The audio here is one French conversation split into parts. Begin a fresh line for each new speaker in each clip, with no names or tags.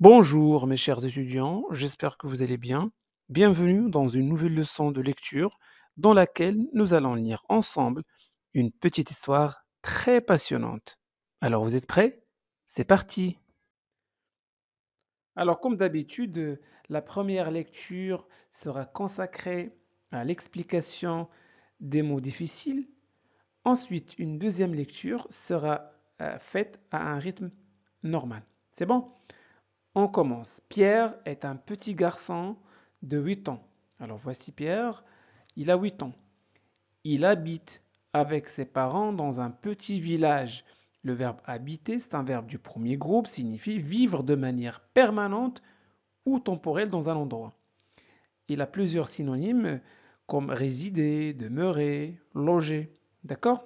Bonjour mes chers étudiants, j'espère que vous allez bien. Bienvenue dans une nouvelle leçon de lecture dans laquelle nous allons lire ensemble une petite histoire très passionnante. Alors vous êtes prêts? C'est parti! Alors comme d'habitude, la première lecture sera consacrée à l'explication des mots difficiles. Ensuite, une deuxième lecture sera faite à un rythme normal. C'est bon? On commence. Pierre est un petit garçon de 8 ans. Alors voici Pierre, il a 8 ans. Il habite avec ses parents dans un petit village. Le verbe habiter, c'est un verbe du premier groupe, signifie vivre de manière permanente ou temporelle dans un endroit. Il a plusieurs synonymes comme résider, demeurer, loger. D'accord?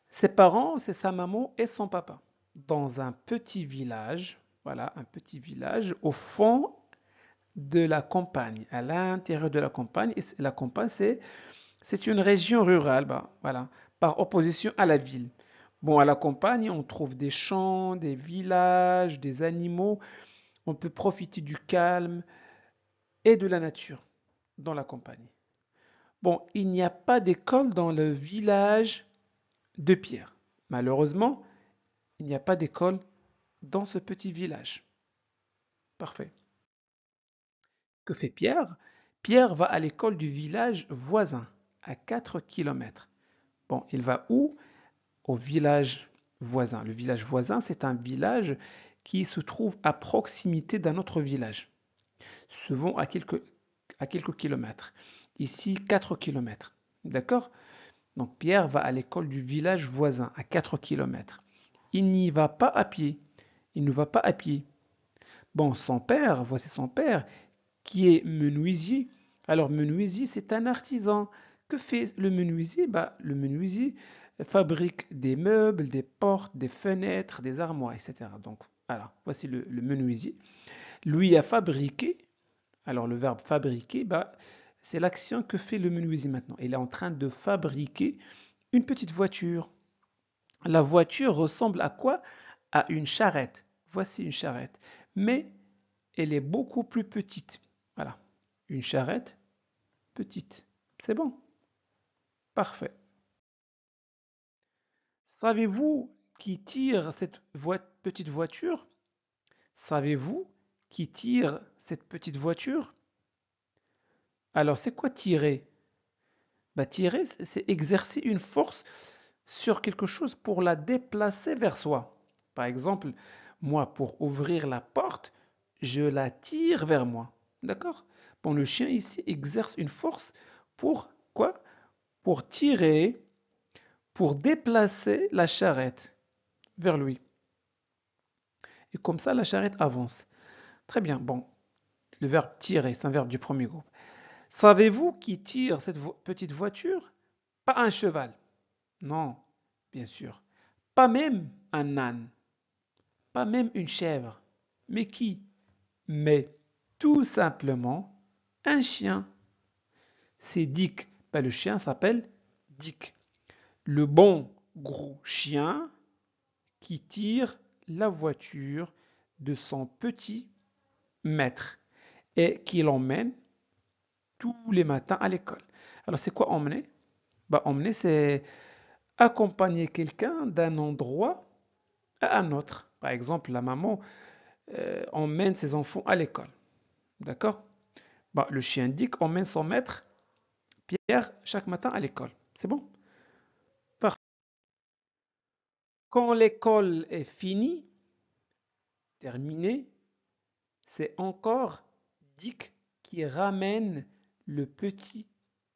Ses parents, c'est sa maman et son papa. Dans un petit village, voilà, un petit village au fond de la campagne, à l'intérieur de la campagne. Et la campagne, c'est une région rurale, bah, voilà, par opposition à la ville. Bon, à la campagne, on trouve des champs, des villages, des animaux. On peut profiter du calme et de la nature dans la campagne. Bon, il n'y a pas d'école dans le village de Pierre. Malheureusement, il n'y a pas d'école dans ce petit village. Parfait. Que fait Pierre? Pierre va à l'école du village voisin, à 4 kilomètres. Bon, il va où? Au village voisin. Le village voisin, c'est un village qui se trouve à proximité d'un autre village, souvent à quelques kilomètres. Ici, 4 kilomètres. D'accord? Donc Pierre va à l'école du village voisin, à 4 kilomètres. Il n'y va pas à pied. Il ne va pas à pied. Bon, son père, voici son père, qui est menuisier. Alors, menuisier, c'est un artisan. Que fait le menuisier? Bah, le menuisier fabrique des meubles, des portes, des fenêtres, des armoires, etc. Donc, voilà, voici le menuisier. Lui a fabriqué, alors le verbe fabriquer, bah, c'est l'action que fait le menuisier maintenant. Il est en train de fabriquer une petite voiture. La voiture ressemble à quoi? À une charrette. Voici une charrette. Mais elle est beaucoup plus petite. Voilà. Une charrette petite. C'est bon. Parfait. Savez-vous qui tire cette petite voiture? Savez-vous qui tire cette petite voiture? Alors, c'est quoi tirer? Bah, tirer, c'est exercer une force sur quelque chose pour la déplacer vers soi. Par exemple, moi, pour ouvrir la porte, je la tire vers moi. D'accord? Bon, le chien ici exerce une force pour quoi? Pour tirer, pour déplacer la charrette vers lui. Et comme ça, la charrette avance. Très bien. Bon, le verbe tirer, c'est un verbe du premier groupe. Savez-vous qui tire cette petite voiture? Pas un cheval. Non, bien sûr. Pas même un âne. Pas même une chèvre. Mais qui? Mais tout simplement un chien. C'est Dick. Ben, le chien s'appelle Dick. Le bon gros chien qui tire la voiture de son petit maître et qui l'emmène tous les matins à l'école. Alors c'est quoi emmener? Bah, emmener, c'est accompagner quelqu'un d'un endroit à un autre. Par exemple, la maman emmène ses enfants à l'école. D'accord? Bah, le chien Dick emmène son maître, Pierre, chaque matin à l'école. C'est bon? Parfait. Quand l'école est finie, terminée, c'est encore Dick qui ramène le petit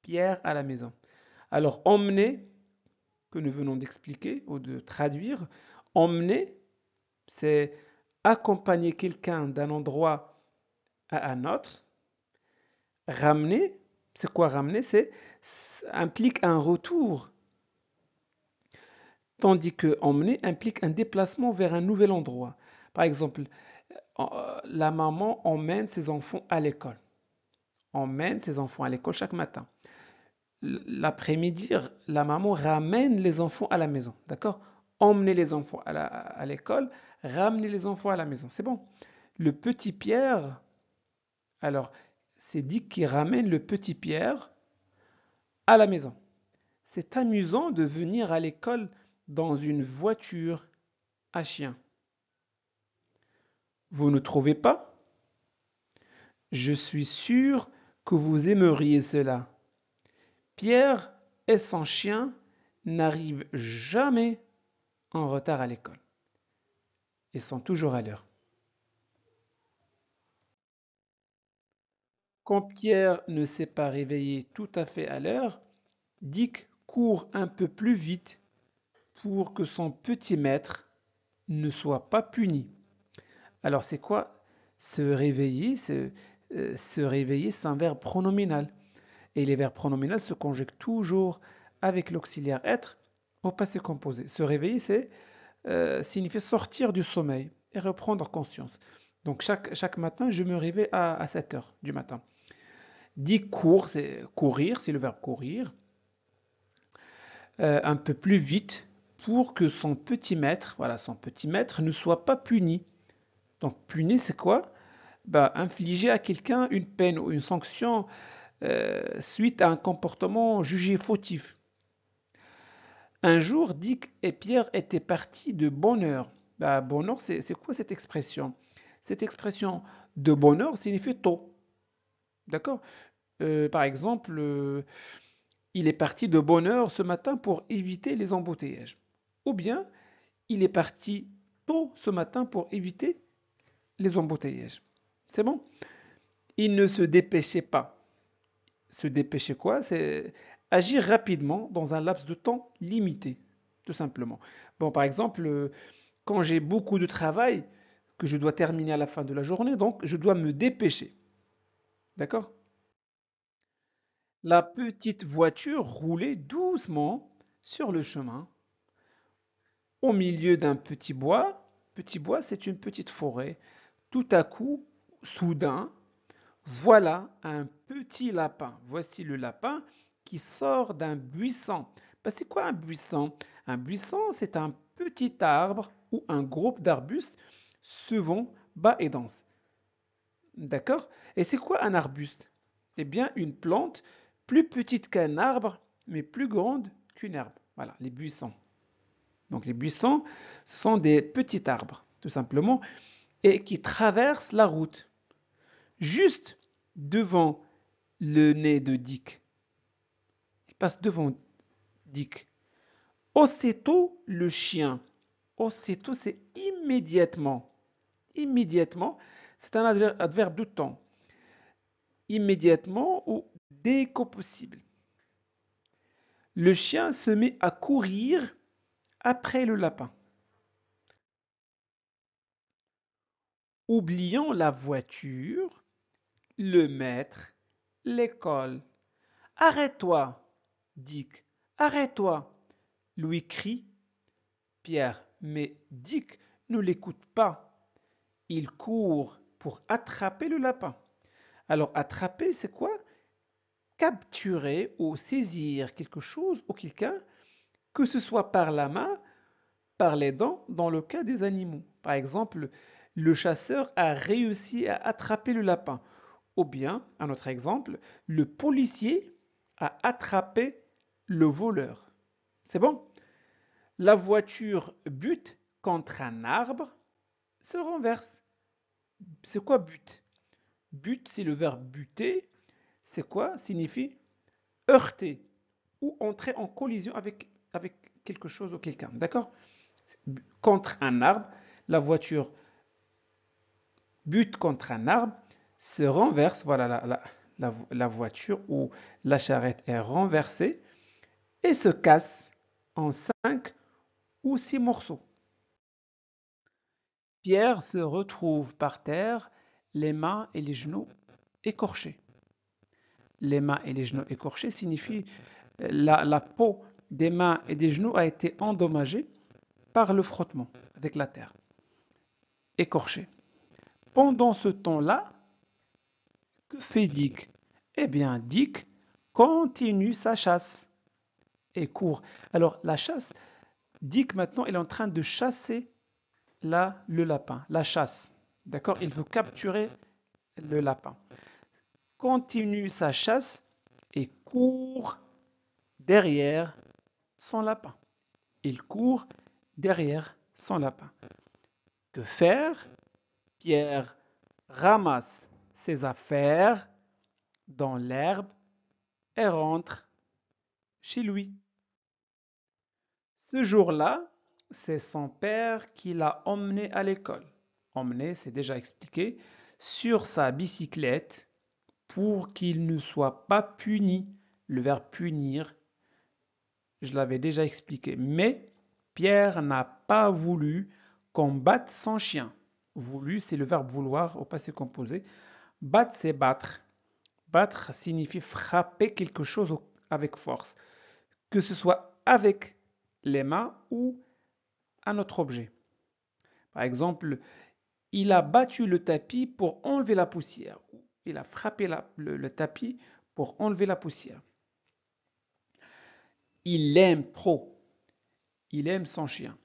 Pierre à la maison. Alors, emmener, que nous venons d'expliquer ou de traduire, emmener, c'est accompagner quelqu'un d'un endroit à un autre. Ramener, c'est quoi ramener? Ça implique un retour, tandis que emmener implique un déplacement vers un nouvel endroit. Par exemple, la maman emmène ses enfants à l'école. Emmène ses enfants à l'école chaque matin. L'après-midi, la maman ramène les enfants à la maison. D'accord? Emmener les enfants à l'école, ramener les enfants à la maison. C'est bon. Le petit Pierre, alors, c'est Dick qui ramène le petit Pierre à la maison. C'est amusant de venir à l'école dans une voiture à chien. Vous ne trouvez pas? Je suis sûr que vous aimeriez cela. Pierre et son chien n'arrivent jamais en retard à l'école. Ils sont toujours à l'heure. Quand Pierre ne s'est pas réveillé tout à fait à l'heure, Dick court un peu plus vite pour que son petit maître ne soit pas puni. Alors c'est quoi se réveiller? Se réveiller, c'est un verbe pronominal. Et les verbes pronominaux se conjuguent toujours avec l'auxiliaire être au passé composé. Se réveiller, c'est signifie sortir du sommeil et reprendre conscience. Donc chaque matin, je me réveille à 7 heures du matin. Dit court, c'est courir, c'est le verbe courir, un peu plus vite pour que son petit maître, voilà, son petit maître ne soit pas puni. Donc puni, c'est quoi? Bah, infliger à quelqu'un une peine ou une sanction suite à un comportement jugé fautif. Un jour, Dick et Pierre étaient partis de bonne heure. Bah, bonne heure, c'est quoi cette expression? Cette expression de bonne heure signifie tôt. D'accord? Par exemple, il est parti de bonne heure ce matin pour éviter les embouteillages. Ou bien, il est parti tôt ce matin pour éviter les embouteillages. C'est bon? Il ne se dépêchait pas. Se dépêcher quoi? C'est agir rapidement dans un laps de temps limité, tout simplement. Bon, par exemple, quand j'ai beaucoup de travail que je dois terminer à la fin de la journée, donc je dois me dépêcher. D'accord? La petite voiture roulait doucement sur le chemin, au milieu d'un petit bois. Petit bois, c'est une petite forêt. Tout à coup, soudain, voilà un petit lapin. Voici le lapin qui sort d'un buisson. Ben, c'est quoi un buisson? Un buisson, c'est un petit arbre ou un groupe d'arbustes souvent bas et dense. D'accord? Et c'est quoi un arbuste? Eh bien, une plante plus petite qu'un arbre, mais plus grande qu'une herbe. Voilà, les buissons. Donc les buissons, ce sont des petits arbres, tout simplement, et qui traversent la route, juste devant le nez de Dick. Il passe devant Dick. Aussitôt, le chien. Aussitôt, c'est immédiatement. Immédiatement, c'est un adverbe de temps. Immédiatement ou dès que possible. Le chien se met à courir après le lapin. Oubliant la voiture, le maître, l'école. Arrête-toi, Dick, arrête-toi, lui crie Pierre. Mais Dick ne l'écoute pas. Il court pour attraper le lapin. Alors attraper, c'est quoi? Capturer ou saisir quelque chose ou quelqu'un, que ce soit par la main, par les dents, dans le cas des animaux. Par exemple, le chasseur a réussi à attraper le lapin. Ou bien, un autre exemple, le policier a attrapé le voleur. C'est bon? La voiture bute contre un arbre, se renverse. C'est quoi bute? Bute, c'est le verbe buter. C'est quoi? Signifie heurter ou entrer en collision avec quelque chose ou quelqu'un. D'accord? Contre un arbre, la voiture bute contre un arbre, se renverse. Voilà, la voiture ou la charrette est renversée et se casse en 5 ou 6 morceaux. Pierre se retrouve par terre, les mains et les genoux écorchés. Les mains et les genoux écorchés signifient la peau des mains et des genoux a été endommagée par le frottement avec la terre. Écorché. Pendant ce temps-là, que fait Dick? Eh bien, Dick continue sa chasse et court. Alors, la chasse, Dick maintenant, il est en train de chasser le lapin, la chasse. D'accord? Il veut capturer le lapin. Continue sa chasse et court derrière son lapin. Il court derrière son lapin. Que faire? Pierre ramasse ses affaires dans l'herbe et rentre chez lui. Ce jour-là, c'est son père qui l'a emmené à l'école. Emmener, c'est déjà expliqué, sur sa bicyclette pour qu'il ne soit pas puni. Le verbe punir, je l'avais déjà expliqué. Mais Pierre n'a pas voulu qu'on batte son chien. Voulu, c'est le verbe vouloir au passé composé. Battre, c'est battre. Battre signifie frapper quelque chose avec force, que ce soit avec les mains ou un autre objet. Par exemple, il a battu le tapis pour enlever la poussière. Il a frappé le tapis pour enlever la poussière. Il l'aime trop. Il aime son chien.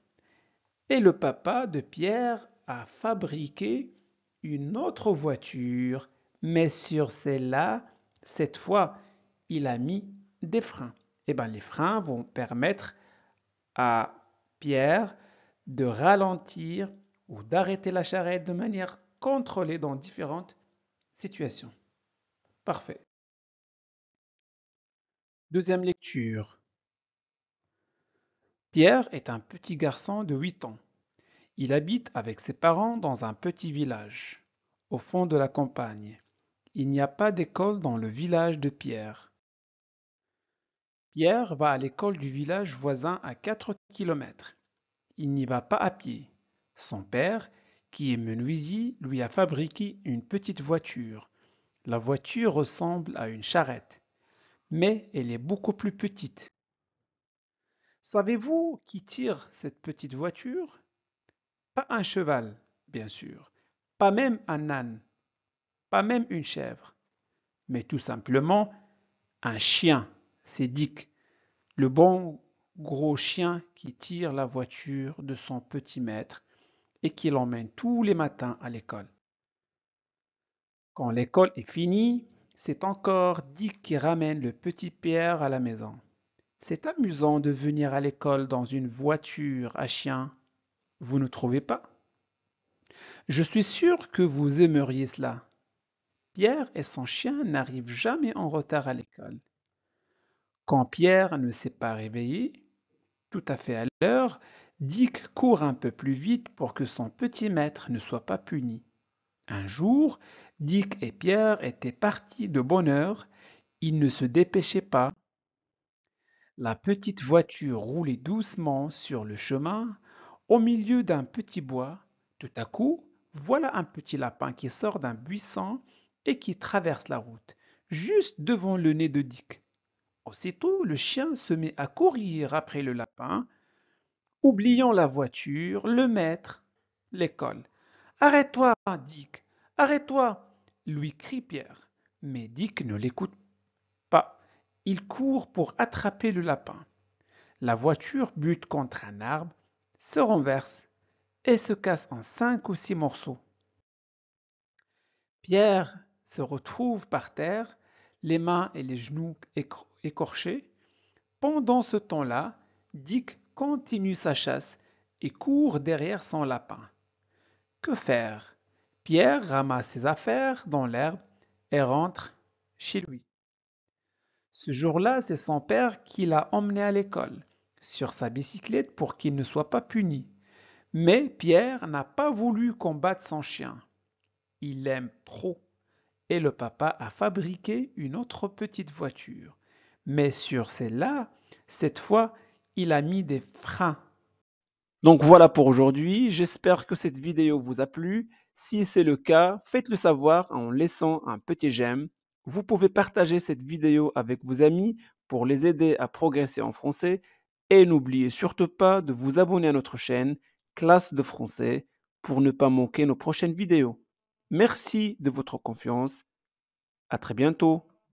Et le papa de Pierre a fabriqué une autre voiture, mais sur celle-là, cette fois, il a mis des freins. Eh bien, les freins vont permettre à Pierre de ralentir ou d'arrêter la charrette de manière contrôlée dans différentes situations. Parfait. Deuxième lecture. Pierre est un petit garçon de 8 ans. Il habite avec ses parents dans un petit village, au fond de la campagne. Il n'y a pas d'école dans le village de Pierre. Pierre va à l'école du village voisin à 4 kilomètres. Il n'y va pas à pied. Son père, qui est menuisier, lui a fabriqué une petite voiture. La voiture ressemble à une charrette, mais elle est beaucoup plus petite. Savez-vous qui tire cette petite voiture? Pas un cheval, bien sûr, pas même un âne, pas même une chèvre, mais tout simplement un chien. C'est Dick, le bon gros chien qui tire la voiture de son petit maître et qui l'emmène tous les matins à l'école. Quand l'école est finie, c'est encore Dick qui ramène le petit Pierre à la maison. C'est amusant de venir à l'école dans une voiture à chien, vous ne trouvez pas? Je suis sûr que vous aimeriez cela. Pierre et son chien n'arrivent jamais en retard à l'école. Quand Pierre ne s'est pas réveillé, tout à fait à l'heure, Dick court un peu plus vite pour que son petit maître ne soit pas puni. Un jour, Dick et Pierre étaient partis de bonne heure, ils ne se dépêchaient pas. La petite voiture roulait doucement sur le chemin, au milieu d'un petit bois. Tout à coup, voilà un petit lapin qui sort d'un buisson et qui traverse la route, juste devant le nez de Dick. Aussitôt, le chien se met à courir après le lapin, oubliant la voiture, le maître, l'école. Arrête-toi, Dick, arrête-toi, lui crie Pierre. Mais Dick ne l'écoute pas. Il court pour attraper le lapin. La voiture bute contre un arbre, se renverse et se casse en 5 ou 6 morceaux. Pierre se retrouve par terre, les mains et les genoux écorchés. Pendant ce temps-là, Dick continue sa chasse et court derrière son lapin. Que faire? Pierre ramasse ses affaires dans l'herbe et rentre chez lui. Ce jour-là, c'est son père qui l'a emmené à l'école, sur sa bicyclette pour qu'il ne soit pas puni. Mais Pierre n'a pas voulu qu'on batte son chien. Il l'aime trop. Et le papa a fabriqué une autre petite voiture. Mais sur celle-là, cette fois, il a mis des freins. Donc voilà pour aujourd'hui. J'espère que cette vidéo vous a plu. Si c'est le cas, faites-le savoir en laissant un petit j'aime. Vous pouvez partager cette vidéo avec vos amis pour les aider à progresser en français. Et n'oubliez surtout pas de vous abonner à notre chaîne Classe de français pour ne pas manquer nos prochaines vidéos. Merci de votre confiance. À très bientôt.